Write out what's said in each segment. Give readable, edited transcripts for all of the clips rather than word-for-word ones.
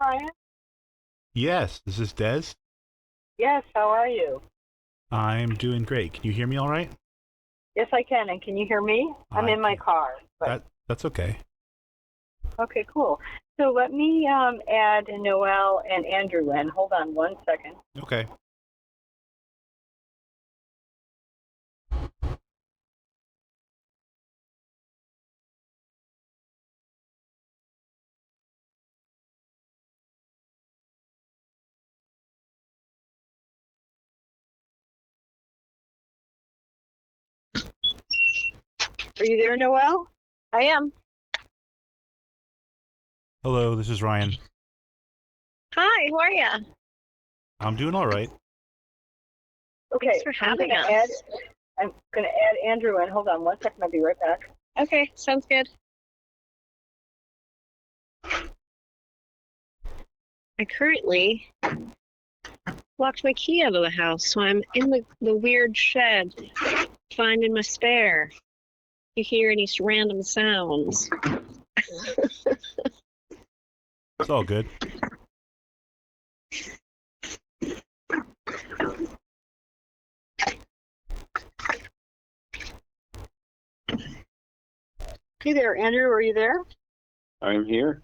Brian? Yes, this is Dez. Yes, how are you? I'm doing great. Can you hear me all right? Yes, I can. And can you hear me? I'm I in my can. car. But That's okay. okay, cool. So let me add Noel and Andrew in. Hold on one second. Okay. Are you there, Noel? I am. Hello, this is Ryan. Hi, how are you? I'm doing all right. Okay. Thanks for having us. I'm going to add Andrew in. Hold on one second. I'll be right back. Okay, sounds good. I currently locked my key out of the house, so I'm in the weird shed, finding my spare. You hear any random sounds? It's all good. Hey there, Andrew. Are you there? I'm here.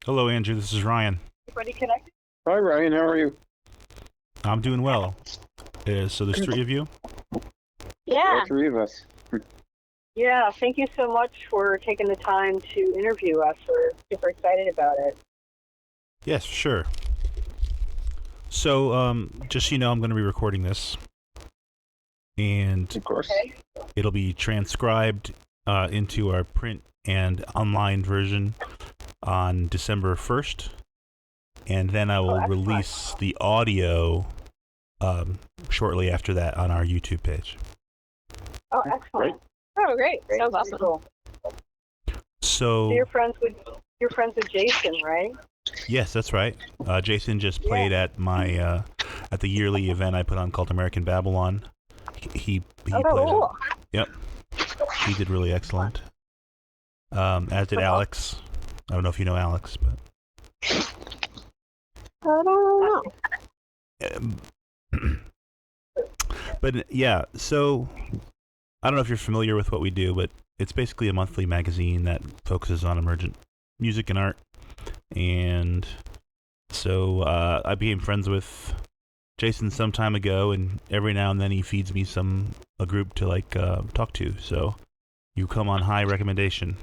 Hello, Andrew. This is Ryan. Everybody connected? Hi, Ryan. How are you? I'm doing well. So there's three of you? Yeah. All three of us. Yeah, thank you so much for taking the time to interview us. We're super excited about it. Yes, sure. So, just so you know, I'm going to be recording this. And Of course. Okay. it'll be transcribed into our print and online version on December 1st. And then I will excellent. release the audio shortly after that on our YouTube page. Oh, excellent. Great. Oh, great. Great. Sounds awesome. Cool. So So you're friends with Jason, right? yes, that's right. Jason just played at my at the yearly event I put on called American Babylon. He Oh, played. cool. Yep, he did really excellent. As did Alex. I don't know if you know Alex, but I don't know. but yeah. So I don't know if you're familiar with what we do, but it's basically a monthly magazine that focuses on emergent music and art. And so I became friends with Jason some time ago, and every now and then he feeds me a group to talk to. So you come on high recommendation.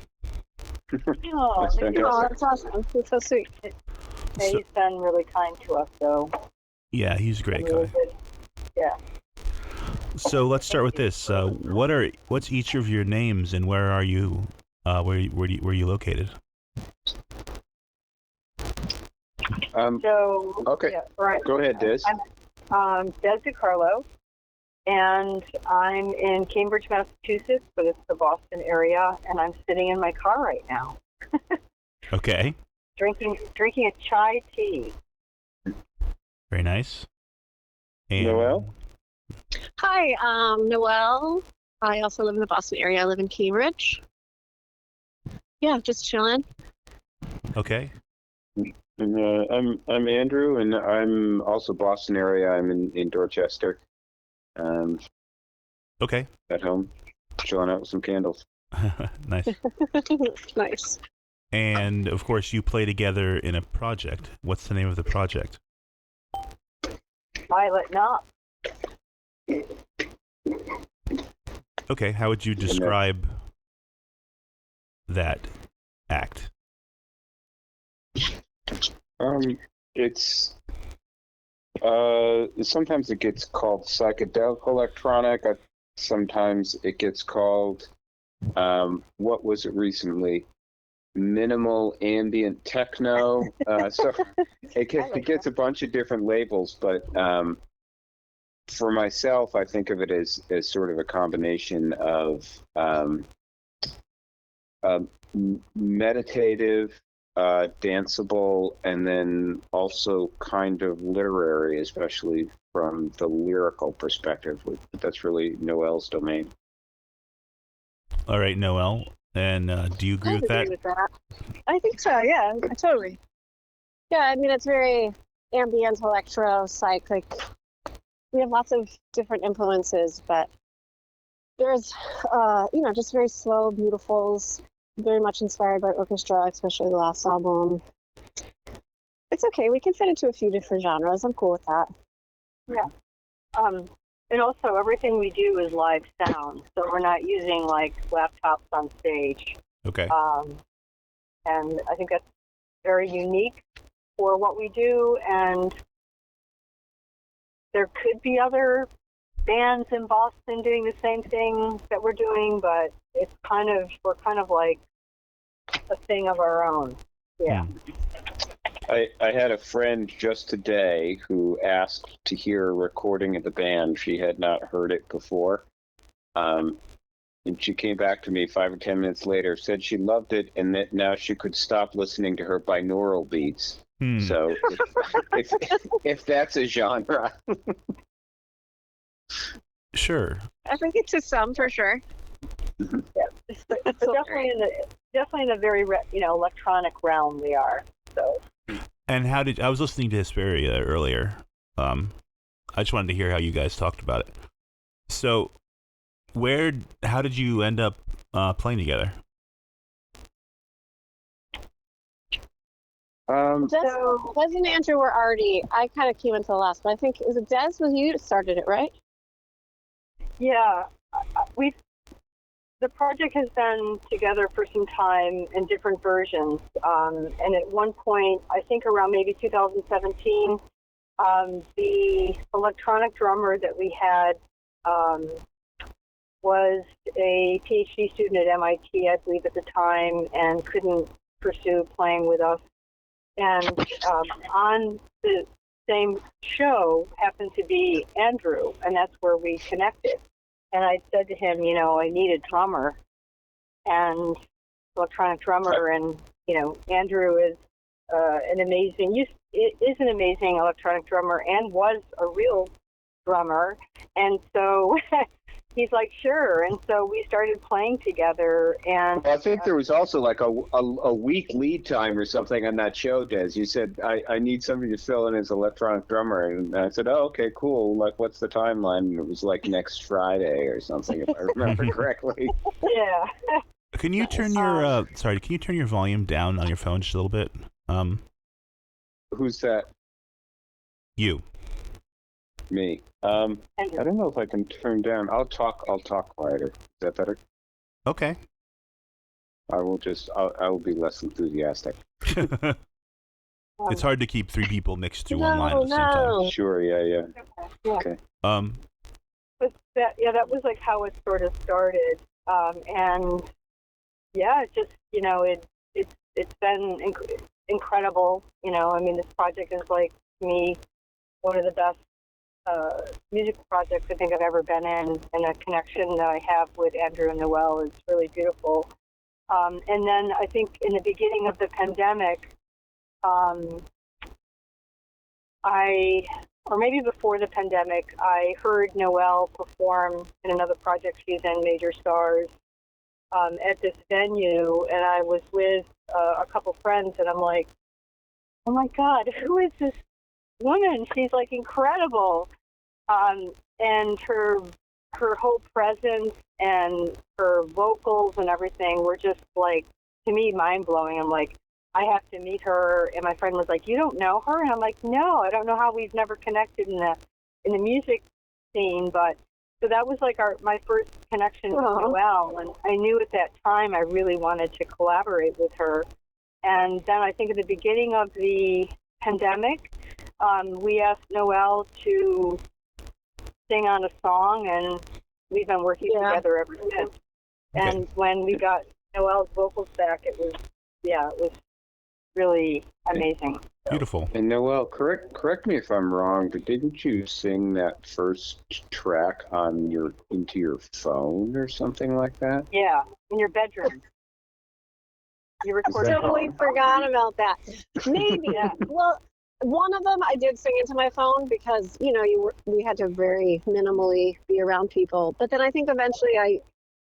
Oh, That's thank you. Oh, fantastic. that's awesome. That's so sweet. Yeah, So- he's been really kind to us, though. Yeah, he's a great Really guy. good. Yeah. So let's start with this. What's each of your names, and where are you? Where you located? So Okay. yeah, right. Go ahead, Dez. I'm Dez Decario, and I'm in Cambridge, Massachusetts, but it's the Boston area, and I'm sitting in my car right now, Okay, drinking a chai tea. very nice. And Noel? Hi, Noelle. I also live in the Boston area. I live in Cambridge. Yeah, just chilling. Okay. And, I'm Andrew, and I'm also Boston area. I'm in Dorchester. Okay. At home, chilling out with some candles. Nice. Nice. And of course, you play together in a project. What's the name of the project? Violet Knob. Okay. How would you describe that act? It's sometimes it gets called psychedelic electronic. Sometimes it gets called what was it recently? Minimal ambient techno. So it gets a bunch of different labels, but for myself, I think of it as sort of a combination of meditative, danceable, and then also kind of literary, especially from the lyrical perspective. But that's really Noel's domain. All right, Noel. And do you agree I with that? agree with that. I think so, yeah, totally. Yeah, I mean, it's very ambient, electro, psych. Like, we have lots of different influences, but there's, just very slow, beautifuls, very much inspired by orchestra, especially the last album. It's okay. We can fit into a few different genres. I'm cool with that. Yeah. And also, everything we do is live sound, so we're not using like laptops on stage. Okay. And I think that's very unique for what we do. And there could be other bands in Boston doing the same thing that we're doing, but we're kind of like a thing of our own. Yeah. I had a friend just today who asked to hear a recording of the band. She had not heard it before. And she came back to me 5 or 10 minutes later, said she loved it, and that now she could stop listening to her binaural beats. So if that's a genre. Sure. I think it's to some, for sure. Yeah. But definitely in a very electronic realm we are. So. And I was listening to Hesperia earlier. I just wanted to hear how you guys talked about it. So, how did you end up playing together? Dez and Andrew were already, I kind of came into the last, but I think, is it Dez? Was you started it, right? Yeah. The project has been together for some time in different versions. And at one point, I think around maybe 2017, the electronic drummer that we had was a PhD student at MIT, I believe, at the time, and couldn't pursue playing with us. And on the same show happened to be Andrew, and that's where we connected. And I said to him, I need a drummer, and electronic drummer, and Andrew is an amazing electronic drummer, and was a real drummer, and so he's like, sure, and so we started playing together. And I think there was also like a week lead time or something on that show, Dez. You said, I need somebody to fill in as electronic drummer, and I said, oh, okay, cool. Like, what's the timeline? And it was like next Friday or something, if I remember correctly. Yeah. Can you turn your Can you turn your volume down on your phone just a little bit? Who's that? You. Me. I don't know if I can turn down. I'll talk quieter. Is that better? Okay. I will be less enthusiastic. It's hard to keep three people mixed through one line at the same time. Sure, yeah. Okay. But that was like how it sort of started. And yeah, it just, it's been incredible. I mean, this project is like, to me, one of the best music projects I think I've ever been in, and a connection that I have with Andrew and Noell is really beautiful. And then I think in the beginning of the pandemic, or maybe before the pandemic, I heard Noell perform in another project she's in, Major Stars, at this venue, and I was with a couple friends, and I'm like, oh my God, who is this woman? She's like incredible. And her whole presence and her vocals and everything were just like, to me, mind-blowing. I'm like, I have to meet her. And my friend was like, you don't know her? And I'm like, no, I don't know how we've never connected in the music scene. But so that was like my first connection with Noell. And I knew at that time I really wanted to collaborate with her. And then I think at the beginning of the pandemic, we asked Noell to sing on a song, and we've been working together ever since. Okay. And when we got Noell's vocals back, it was really amazing. Beautiful. And Noell, correct me if I'm wrong, but didn't you sing that first track into your phone or something like that? Yeah, in your bedroom. You recorded. Totally forgot about that. Maybe. Yeah. Well, one of them I did sing into my phone because we had to very minimally be around people. But then I think eventually I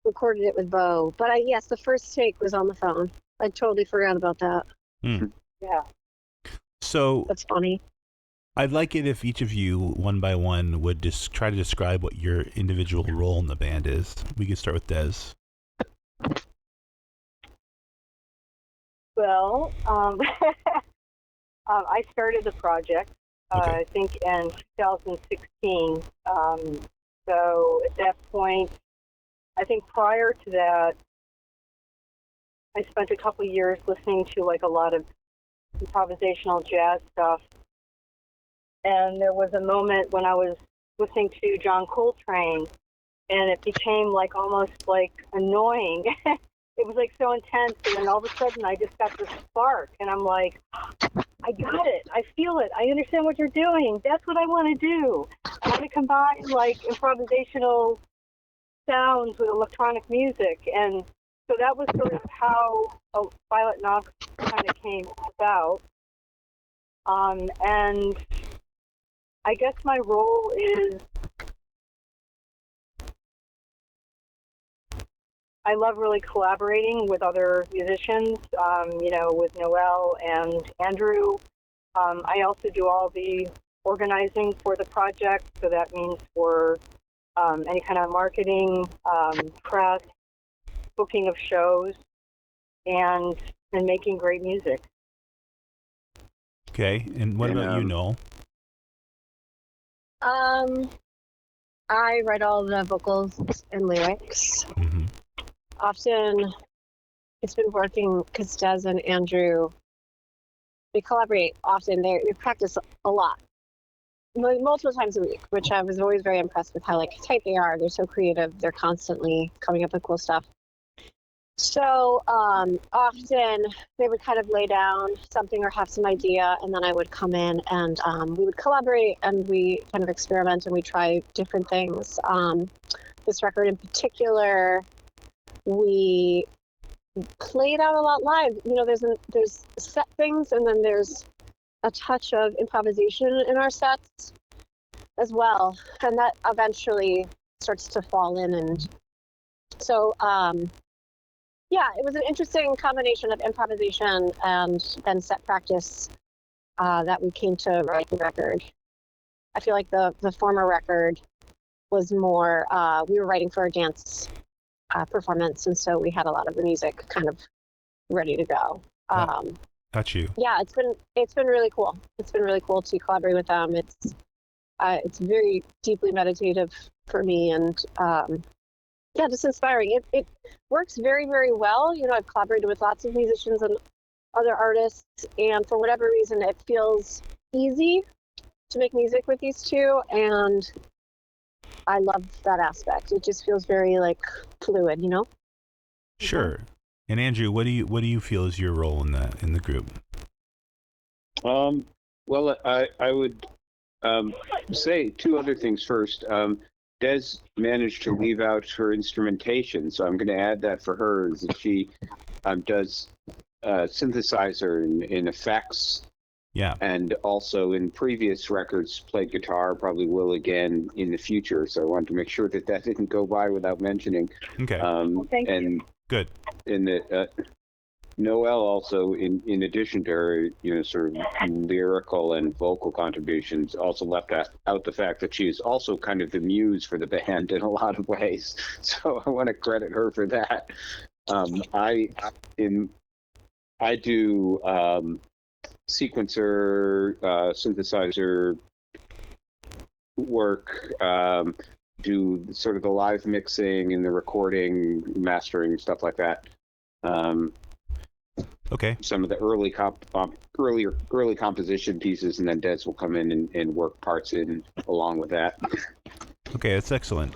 recorded it with Bo. But yes, the first take was on the phone. I totally forgot about that. Mm. Yeah. So That's funny. I'd like it if each of you, one by one, would just try to describe what your individual role in the band is. We could start with Dez. Well, I started the project, Okay. I think, in 2016. So at that point, I think prior to that, I spent a couple years listening to like a lot of improvisational jazz stuff. And there was a moment when I was listening to John Coltrane, and it became like almost like annoying. It was like so intense, and then all of a sudden I just got this spark, and I'm like, I got it. I feel it. I understand what you're doing. That's what I want to do. I want to combine like improvisational sounds with electronic music, and so that was sort of how Violet Knox kind of came about. And I guess my role is I love really collaborating with other musicians, with Noell and Andrew. I also do all the organizing for the project, so that means for any kind of marketing, press, booking of shows, and making great music. Okay. And what about you, Noel? I write all the vocals and lyrics. Mm-hmm. Often, it's been working because Dez and Andrew, they collaborate often. They practice a lot, multiple times a week, which I was always very impressed with how tight they are. They're so creative. They're constantly coming up with cool stuff. So often they would kind of lay down something or have some idea, and then I would come in and we would collaborate and we kind of experiment and we try different things. This record in particular, we played out a lot live. There's set things, and then there's a touch of improvisation in our sets as well, and that eventually starts to fall in. And so it was an interesting combination of improvisation and then set practice that we came to write the record. I feel like the former record was more, we were writing for a dance performance, and so we had a lot of the music kind of ready to go. Got you. Yeah, it's been really cool. It's been really cool to collaborate with them. It's very deeply meditative for me, and just inspiring. It works very, very well. I've collaborated with lots of musicians and other artists, and for whatever reason, it feels easy to make music with these two, and I love that aspect. It just feels very fluid, Sure. And Andrew, what do you feel is your role in the group? Well, I would say two other things first. Dez managed to leave out her instrumentation, so I'm going to add that for her. Is that she does synthesizer in effects. Yeah. And also in previous records played guitar, probably will again in the future. So I wanted to make sure that didn't go by without mentioning. Okay. Thank you. Good. In the Noell also, in addition to her, sort of lyrical and vocal contributions, also left out the fact that she is also kind of the muse for the band in a lot of ways. So I want to credit her for that. I do sequencer, synthesizer work, do sort of the live mixing and the recording, mastering, stuff like that. Okay. Some of the early composition pieces, and then Dez will come in and work parts in along with that. Okay, that's excellent.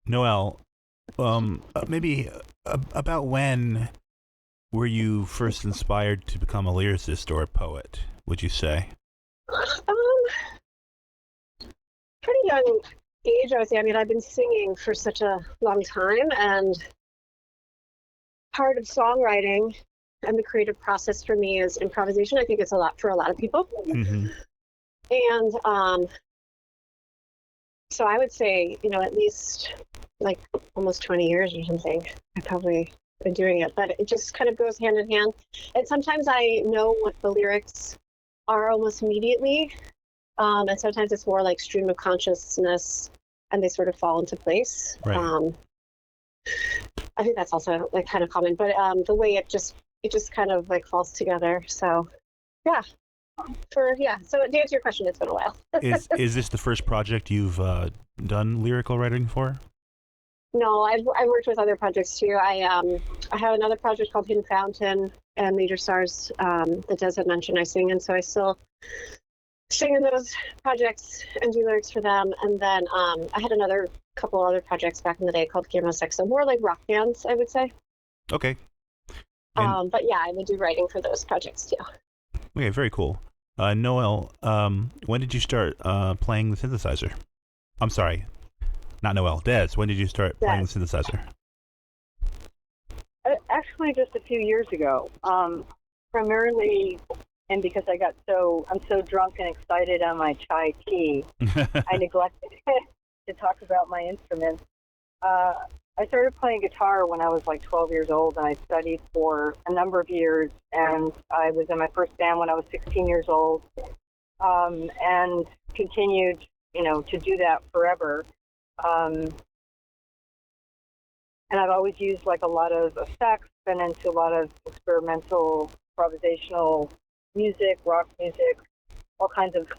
Noell, maybe about when were you first inspired to become a lyricist or a poet, would you say? Pretty young age, I would say. I mean, I've been singing for such a long time, and part of songwriting and the creative process for me is improvisation. I think it's a lot for a lot of people. Mm-hmm. And so I would say, at least almost 20 years or something, I've probably been doing it, but it just kind of goes hand in hand. And sometimes I know what the lyrics are almost immediately, and sometimes it's more like stream of consciousness, and they sort of fall into place. Right. I think that's also like kind of common, but the way it just kind of like falls together. So yeah, So to answer your question, it's been a while. Is this the first project you've done lyrical writing for? No, I've worked with other projects too. I have another project called Hidden Fountain and Major Stars that Dez had mentioned I sing in, so I still sing in those projects and do lyrics for them. And then I had another couple other projects back in the day called Gamma Sex, so more like rock bands, I would say. Okay. But yeah, I would do writing for those projects too. Okay, very cool. Noell, when did you start playing the synthesizer? I'm sorry, not Noell. Dez, when did you start playing the synthesizer? Actually, just a few years ago. Primarily, and because I'm so drunk and excited on my chai tea, I neglected to talk about my instruments. I started playing guitar when I was like 12 years old, and I studied for a number of years, and I was in my first band when I was 16 years old, and continued, to do that forever. And I've always used like a lot of effects, been into a lot of experimental, improvisational music, rock music, all kinds of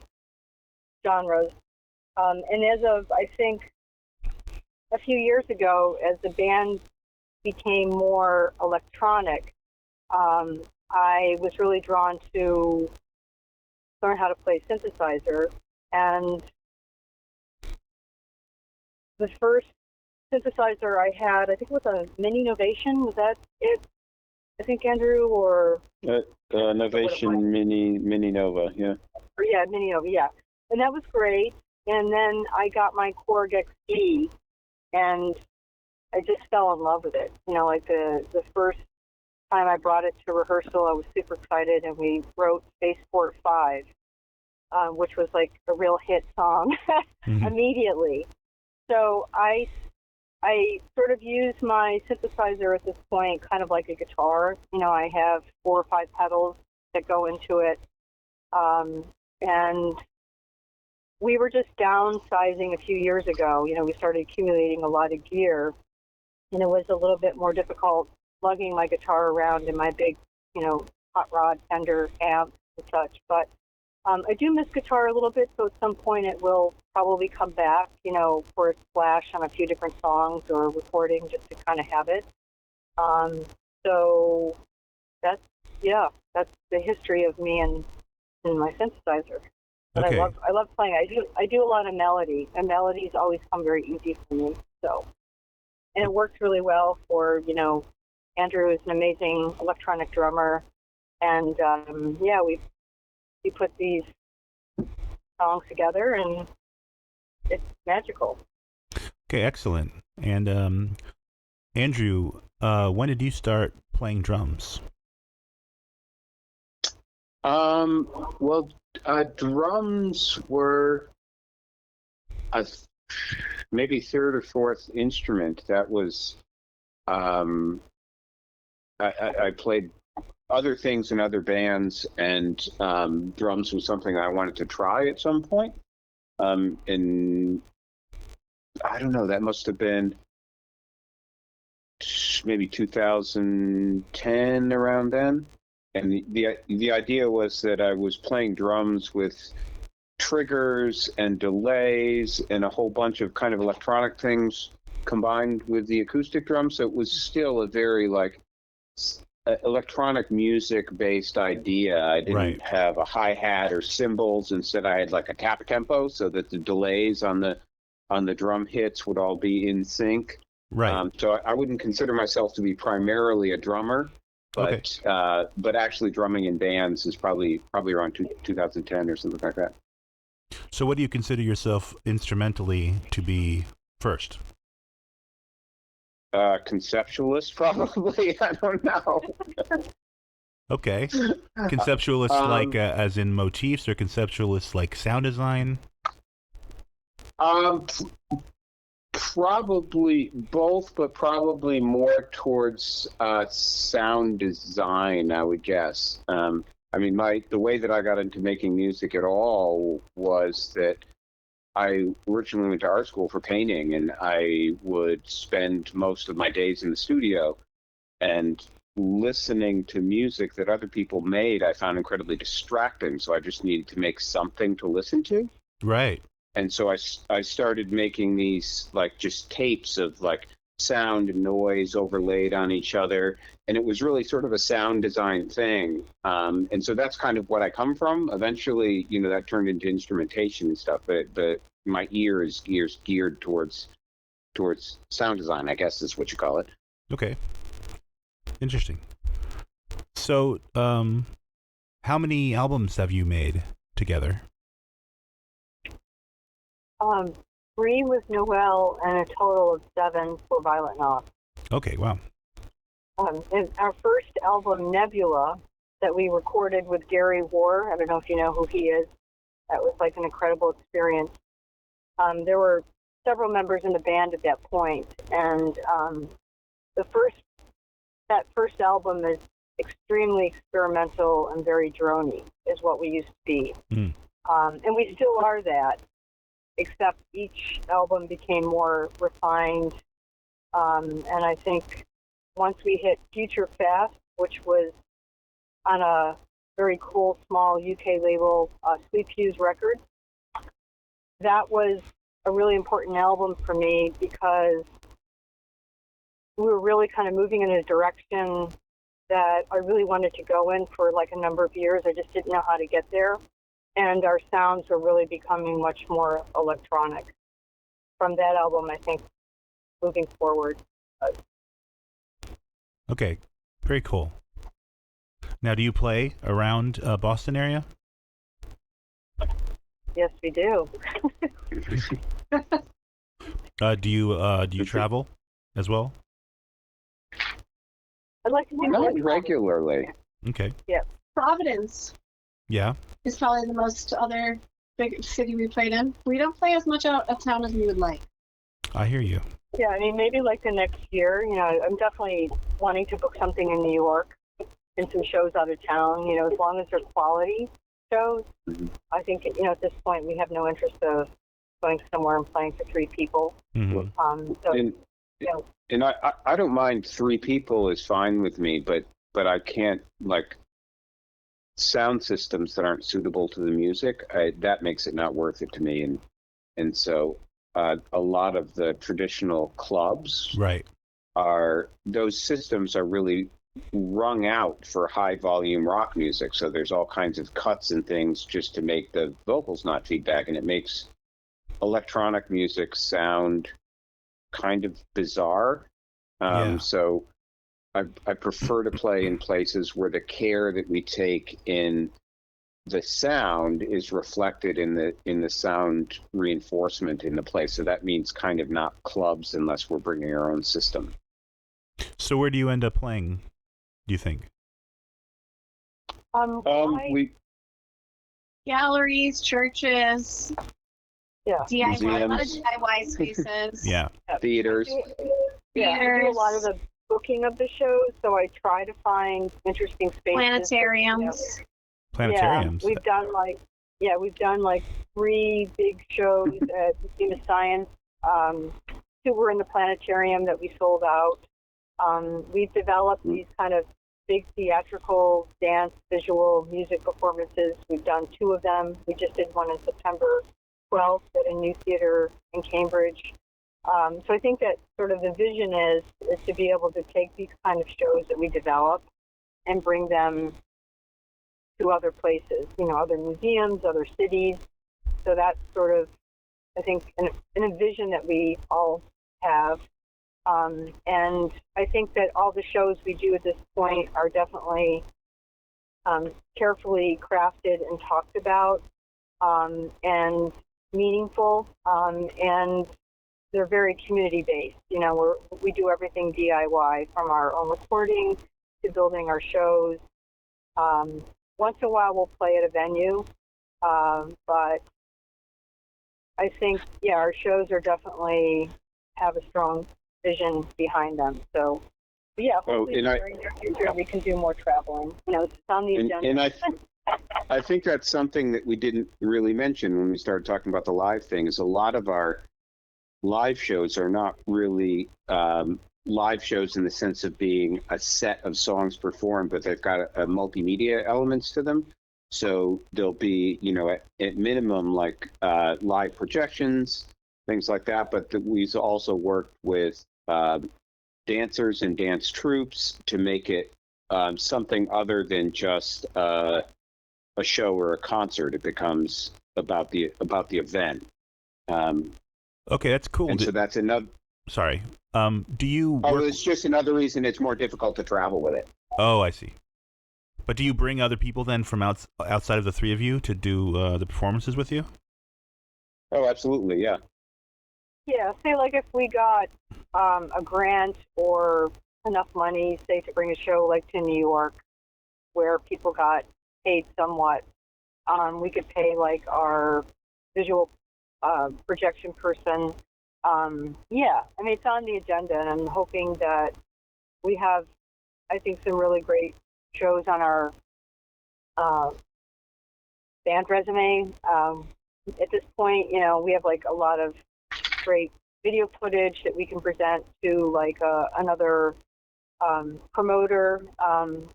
genres. And as of, I think, a few years ago, as the band became more electronic, I was really drawn to learn how to play synthesizer. And the first synthesizer I had, I think it was a Mini Novation. Was that it? I think Andrew or Novation Mini Nova, yeah. Yeah, Mini Nova, yeah. And that was great. And then I got my Korg XD, and I just fell in love with it. Like the first time I brought it to rehearsal, I was super excited, and we wrote Spaceport 5, which was like a real hit song immediately. So I sort of use my synthesizer at this point kind of like a guitar. I have 4 or 5 pedals that go into it. And we were just downsizing a few years ago. We started accumulating a lot of gear, and it was a little bit more difficult lugging my guitar around in my big, hot rod Fender amps and such. But I do miss guitar a little bit, so at some point it will probably come back, for a splash on a few different songs or recording just to kind of have it. So that's the history of me and my synthesizer. But Okay. I love playing. I do a lot of melody, and melodies always come very easy for me. So, and it works really well for Andrew is an amazing electronic drummer, and we put these songs together, and it's magical. Okay, excellent. And Andrew, when did you start playing drums? Well, drums were maybe third or fourth instrument. That was, I played other things in other bands, and drums was something I wanted to try at some point. And I don't know, that must have been maybe 2010, around then. And the idea was that I was playing drums with triggers and delays and a whole bunch of kind of electronic things combined with the acoustic drum. So it was still a very electronic music based idea. I didn't have a hi-hat or cymbals. Instead, I had like a tap tempo so that the delays on the drum hits would all be in sync. Right. So I wouldn't consider myself to be primarily a drummer. But but actually drumming in bands is probably around 2010 or something like that. So what do you consider yourself instrumentally to be first? Conceptualist, probably. I don't know. Okay. Conceptualist like as in motifs, or conceptualist like sound design? Probably both, but probably more towards sound design, I would guess. I mean, the way that I got into making music at all was that I originally went to art school for painting, and I would spend most of my days in the studio, and listening to music that other people made, I found incredibly distracting. So I just needed to make something to listen to. Right. And so I started making these like just tapes of like sound and noise overlaid on each other. And it was really sort of a sound design thing. And so that's kind of what I come from. Eventually, that turned into instrumentation and stuff, but my ear is geared towards sound design, I guess is what you call it. Okay. Interesting. So, how many albums have you made together? 3 with Noell and a total of 7 for Violet NOX. Okay, wow. And our first album, Nebula, that we recorded with Gary War, I don't know if you know who he is, that was like an incredible experience. There were several members in the band at that point, and that first album is extremely experimental and very droney, is what we used to be. Mm. And we still are that, except each album became more refined. And I think once we hit Future Fast, which was on a very cool small UK label, Sleep Hughes Records, that was a really important album for me because we were really kind of moving in a direction that I really wanted to go in for like a number of years. I just didn't know how to get there. And our sounds were really becoming much more electronic. From that album, I think, moving forward. Okay, very cool. Now, do you play around Boston area? Yes, we do. Do you travel as well? I'd like to do Not more. regularly. Okay. Providence Yeah. is probably the most other big city we played in. We don't play as much out of town as we would like. I hear you. Yeah, I mean, maybe like the next year, I'm definitely wanting to book something in New York and some shows out of town, as long as they're quality shows. Mhm. I think, at this point, we have no interest of going somewhere and playing for 3 people. Mm-hmm. So, And, and I don't mind 3 people is fine with me, but I can't, like, sound systems that aren't suitable to the music, that makes it not worth it to me. And so a lot of the traditional clubs Right. those systems are really wrung out for high volume rock music. So there's all kinds of cuts and things just to make the vocals not feedback, and it makes electronic music sound kind of bizarre. Yeah. So I prefer to play in places where the care that we take in the sound is reflected in the sound reinforcement in the place. So that means kind of not clubs unless we're bringing our own system. So where do you end up playing, do you think? We Galleries, churches, yeah. DIY, a lot of Museums. DIY spaces. Yeah. theaters. Yeah, I do a Theaters. lot of the booking of the shows, so I try to find interesting spaces. Planetariums. Planetariums. Yeah, we've done like 3 big shows at Museum of Science. 2 were in the planetarium that we sold out. We've developed these kind of big theatrical dance, visual, music performances. We've done 2 of them. We just did one on September 12th at a new theater in Cambridge. So I think that sort of the vision is to be able to take these kind of shows that we develop and bring them to other places, other museums, other cities. So that's sort of, I think, a vision that we all have. And I think that all the shows we do at this point are definitely carefully crafted and talked about and meaningful, and they're very community-based. We do everything DIY, from our own recording to building our shows. Once in a while, we'll play at a venue, but I think, our shows are definitely have a strong vision behind them. So Yeah, Oh, hopefully and I- during the future we can do more traveling. You know, it's on the agenda. And I think that's something that we didn't really mention when we started talking about the live thing. Is a lot of our live shows are not really live shows in the sense of being a set of songs performed, but they've got a multimedia elements to them. So there'll be, at minimum, like live projections, things like that. But we've also worked with dancers and dance troupes to make it something other than just a show or a concert. It becomes about the event. Okay, that's cool. And so that's another. Sorry. Do you Oh, work... it's just another reason it's more difficult to travel with it. Oh, I see. But do you bring other people then from outside of the three of you to do the performances with you? Oh, absolutely, yeah. Yeah, say like if we got a grant or enough money, say to bring a show like to New York, where people got paid somewhat, we could pay like our visual projection person. Yeah, I mean, it's on the agenda, and I'm hoping that we have, I think, some really great shows on our band resume. At this point, we have like a lot of great video footage that we can present to like another promoter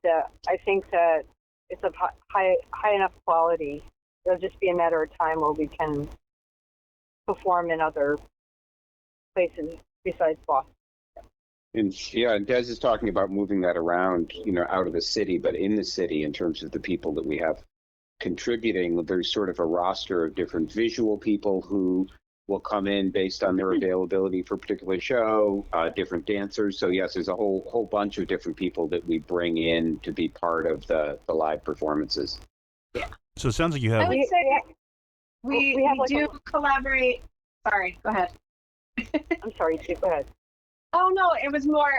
that I think that it's of high enough quality. It'll just be a matter of time where we can perform in other places besides Boston. And Dez is talking about moving that around, out of the city, but in the city in terms of the people that we have contributing. There's sort of a roster of different visual people who will come in based on their availability for a particular show, different dancers. So yes, there's a whole bunch of different people that we bring in to be part of the live performances. Yeah. So it sounds like you have... I would say we have like do collaborate. Sorry, go ahead. I'm sorry, Chief, go ahead. Oh, no, it was more,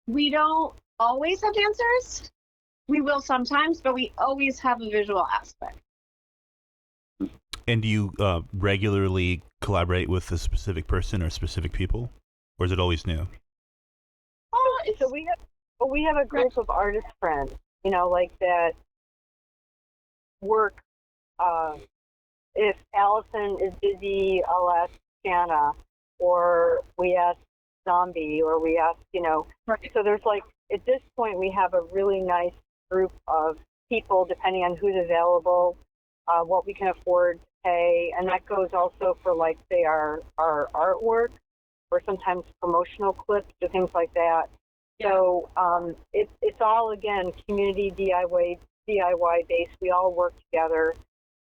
we don't always have dancers. We will sometimes, but we always have a visual aspect. And do you regularly collaborate with a specific person or specific people? Or is it always new? Oh, it's, So we have a group of artist friends, like that work. If Allison is busy, I'll ask Shanna, or we ask Zombie, or we ask, right. So there's like, at this point, we have a really nice group of people, depending on who's available, what we can afford to pay. And that goes also for, like, say, our artwork, or sometimes promotional clips or things like that. Yeah. So it's all, again, community DIY based. We all work together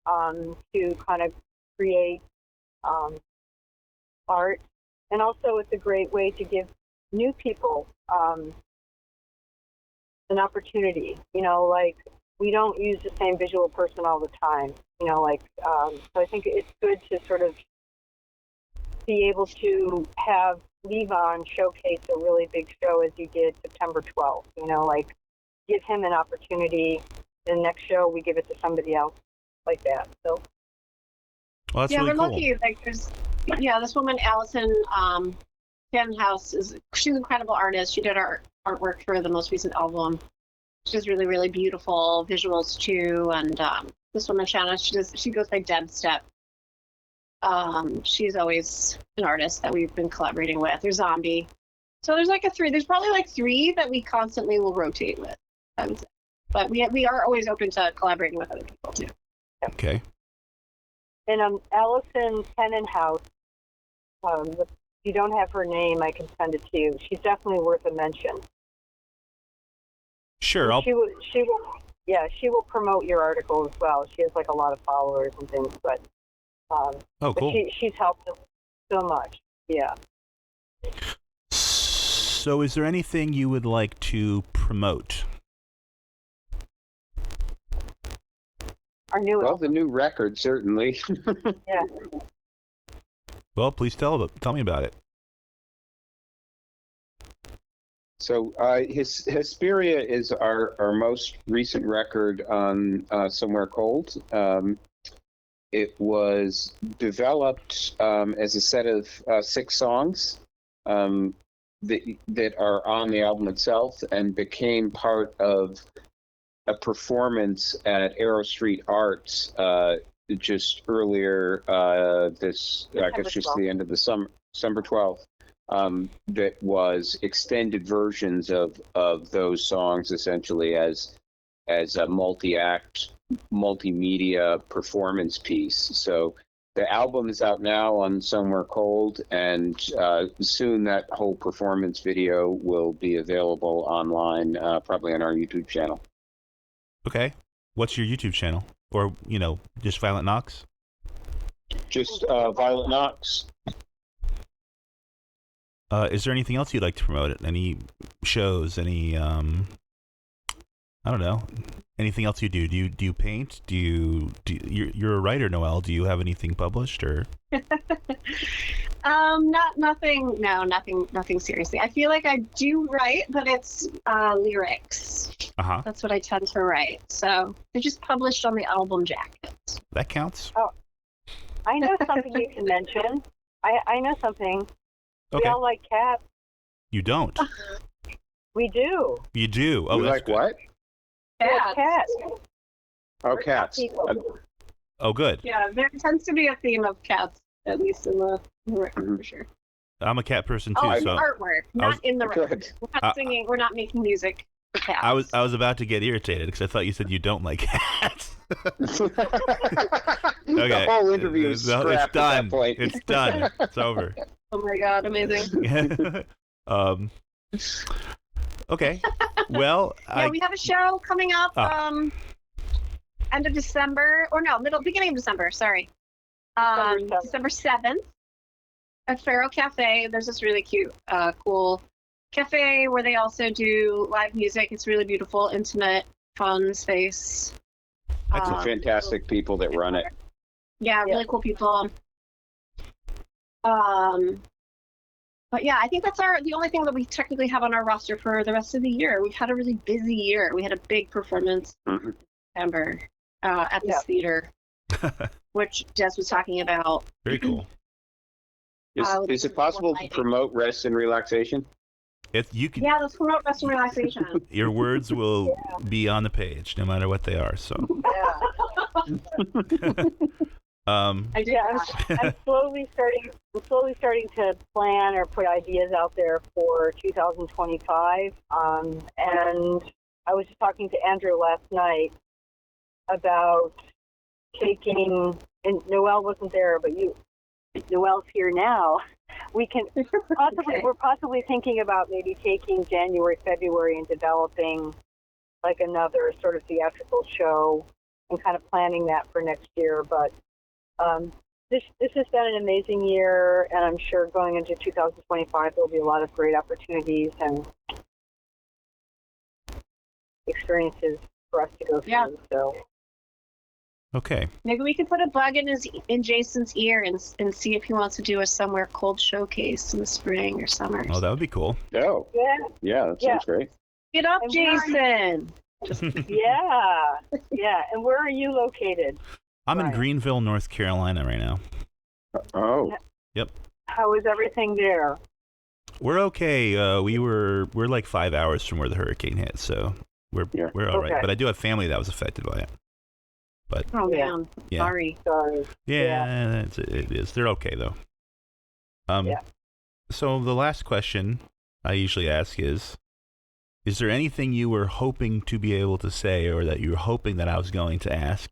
to kind of create art. And also it's a great way to give new people an opportunity. Like, we don't use the same visual person all the time. So I think it's good to sort of be able to have Levon showcase a really big show as you did September 12th. Like, give him an opportunity. The next show we give it to somebody else, like that. So Well, that's yeah, really we're cool. lucky. Like, this woman, Allison House, she's an incredible artist. She did our artwork for the most recent album. She's really, really beautiful visuals too. And this woman, Shanna, she goes by Debstep. She's always an artist that we've been collaborating with. There's Zombie. So there's there's probably like three that we constantly will rotate with, I would say. But we are always open to collaborating with other people too. Okay. And Allison House. If you don't have her name, I can send it to you. She's definitely worth a mention. Sure. She will promote your article as well. She has like a lot of followers and things, but Oh, cool. But she's helped us so much. Yeah. So is there anything you would like to promote? Our new Well, the new record, certainly. yeah. Well, please tell me about it. So Hesperia is our most recent record on Somewherecold. It was developed as a set of 6 songs. that are on the album itself and became part of a performance at Arrow Street Arts just earlier this, I guess, just the end of the summer, December 12th. That was extended versions of those songs, essentially as a multi-act, multimedia performance piece. So the album is out now on Somewhere Cold, and soon that whole performance video will be available online, probably on our YouTube channel. Okay. What's your YouTube channel? Or, just Violent NOX? Just Violent NOX. Is there anything else you'd like to promote? Any shows? Any, I don't know. Anything else you do? Do you paint? You're a writer, Noell. Do you have anything published or? Nothing seriously. I feel like I do write, but it's lyrics. Uh-huh. That's what I tend to write. So they're just published on the album jackets. That counts. Oh, I know something you can mention. I know something. Okay. We all like cats. You don't. We do. You do. Oh, You that's like good. what? Cats. Oh, We're cats. people. Oh, good. Yeah, there tends to be a theme of cats, at least in the record, for sure. I'm a cat person too. Oh, in so the artwork, not in the record. Good. We're not singing. We're not making music for cats. I was about to get irritated because I thought you said you don't like cats. The whole interview is No, it's scrapped at done. that point. It's done. It's over. Oh my god, amazing. Okay. Well, Yeah, we have a show coming up. End of December, or no, beginning of December. Sorry, December 7th at Faro Cafe. There's this really cute, cool cafe where they also do live music. It's really beautiful, intimate, fun space. That's fantastic people that run it. Yeah, really cool people. But yeah, I think that's the only thing that we technically have on our roster for the rest of the year. We've had a really busy year. We had a big performance in September at this theater, which Dez was talking about. very cool. Is it possible to promote rest and relaxation? You can. Yeah, let's promote rest and relaxation. Your words will be on the page, no matter what they are. So. I do. Yeah, I'm slowly starting to plan or put ideas out there for 2025. And I was just talking to Andrew last night about taking, and Noell wasn't there, but Noell's here now. We can possibly, we're possibly thinking about maybe taking January, February and developing like another sort of theatrical show and kind of planning that for next year. But this has been an amazing year, and I'm sure going into 2025 there'll be a lot of great opportunities and experiences for us to go through. Yeah. So Okay. Maybe we could put a bug in Jason's ear and see if he wants to do a Somewhere Cold showcase in the spring or summer. Oh, that would be cool. Oh, yeah, that sounds great. Get up, And Jason! yeah. And where are you located? I'm in Right. Greenville, North Carolina right now. Oh, How is everything there? We're okay. We're like 5 hours from where the hurricane hit, so we're all right. Okay. But I do have family that was affected by it. But Oh, Yeah. man. Yeah. Sorry. Sorry. yeah, it is. They're okay though. Yeah. So the last question I usually ask is there anything you were hoping to be able to say, or that you were hoping that I was going to ask?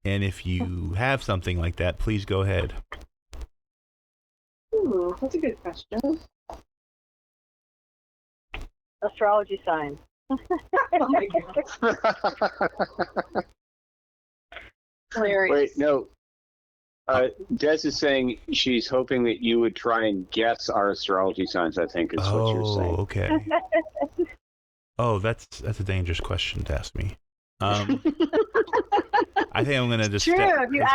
And if you have something like that, please go ahead. That's a good question. Astrology sign. Oh my god. Hilarious. wait, no. Dez is saying she's hoping that you would try and guess our astrology signs, I think is what you're saying. Okay. Oh, that's a dangerous question to ask me. I think I'm gonna just True. If you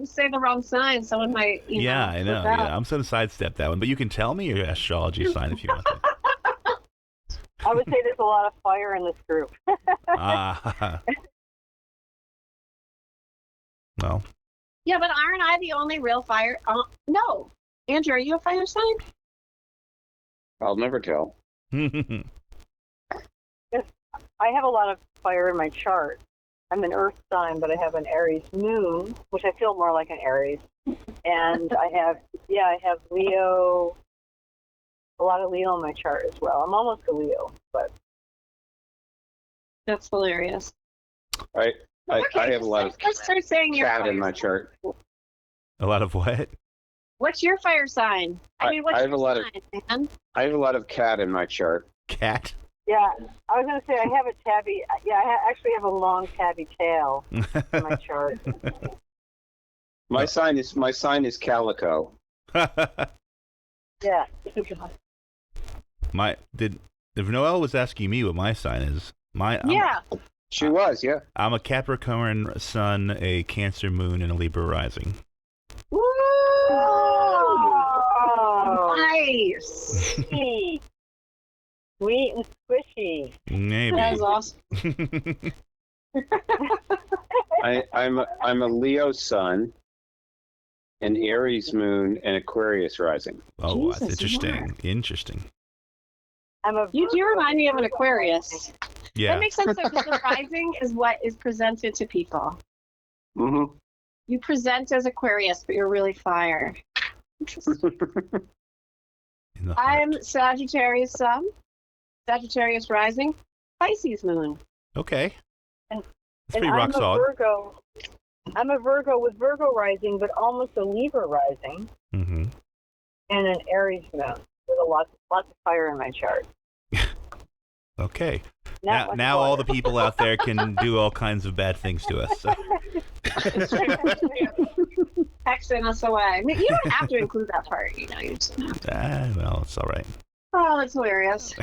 say the wrong sign, someone might. Yeah, I know. Yeah, I'm gonna sidestep that one. But you can tell me your astrology sign if you want to. I would say there's a lot of fire in this group. Well. Yeah, but aren't I the only real fire? No. Andrew, are you a fire sign? I'll never tell. I have a lot of fire in my chart. I'm an Earth sign, but I have an Aries moon, which I feel more like an Aries. And I have Leo, a lot of Leo in my chart as well. I'm almost a Leo, but That's hilarious. I have a lot of Let's start saying your cat in fire my sign. chart. A lot of what? What's your fire sign? What's I have your a lot of sign, man? I have a lot of cat in my chart. Cat? yeah, I was going to say I have a tabby. Yeah, actually have a long tabby tail in my chart. My sign is calico. Yeah. If Noelle was asking me what my sign is, Yeah. She was, yeah. I'm a Capricorn sun, a Cancer moon, and a Libra rising. Woo! Oh, Nice. sweet. Sweet and squishy. Maybe. That was awesome. I'm a Leo sun, an Aries moon, and Aquarius rising. Oh, that's Jesus, interesting. Interesting. You do remind me of an Aquarius. Yeah. That makes sense though, because the rising is what is presented to people. Mm-hmm. You present as Aquarius, but you're really fire. Interesting. In the heart. I'm Sagittarius sun, Sagittarius rising, Pisces moon. Okay. And- That's pretty rock I'm solid. a Virgo. I'm a Virgo with Virgo rising, but almost a Libra rising, Mm-hmm. and an Aries moon with lots of fire in my chart. Okay. Not much Now all water. the people out there can do all kinds of bad things to us. So. Texting us away. I mean, you don't have to include that part, you know. You just don't have to. Well, it's all right. Oh, that's hilarious.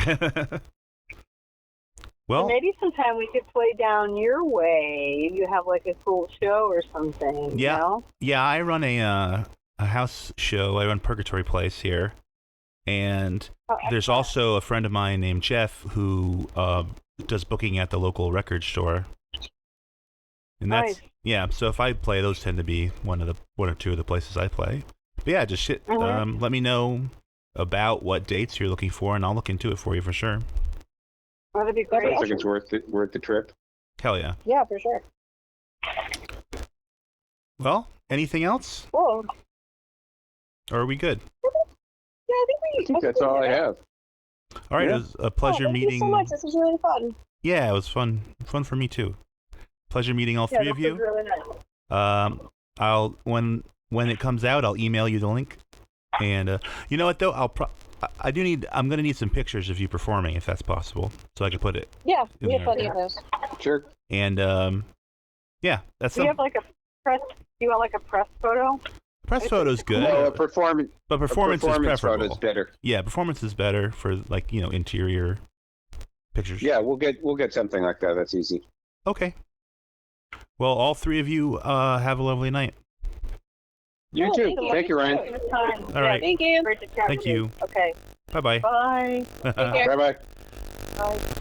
Well, Maybe sometime we could play down your way. You have like a cool show or something. Yeah. You know? yeah, I run a house show. I run Purgatory Place here. And Oh, there's excellent. also a friend of mine named Jeff who does booking at the local record store. And that's Nice. yeah. So if I play, those tend to be one or two of the places I play. But yeah, just Mhm. let me know about what dates you're looking for, and I'll look into it for you for sure. That'd be I great. think it's worth the trip. Hell yeah. Yeah, for sure. Well, anything else, Cool. or are we good? Yeah, I think we I think that's all I have. All right, Yeah. it was a pleasure thank meeting. you so much. This was really fun. Yeah, it was fun for me too. Pleasure meeting all Yeah, three of this was you. really nice. I'll when it comes out, I'll email you the link. And you know what though, I'm gonna need some pictures of you performing if that's possible, so I can put it. Yeah, In we have there. plenty of those. Sure. And yeah, that's Do you have like a press? Do you want like a press photo? press photo's good, No, a performance but performance is photo preferable. is better. Yeah, performance is better for like interior pictures. Yeah, we'll get something like that. That's easy. Okay. Well, all three of you have a lovely night. You Cool, too. thank you. Thank you, Ryan. Good time. All right. Thank you. Great to chat Thank with you. Okay. Bye bye. Bye. Take care. Bye bye. Bye.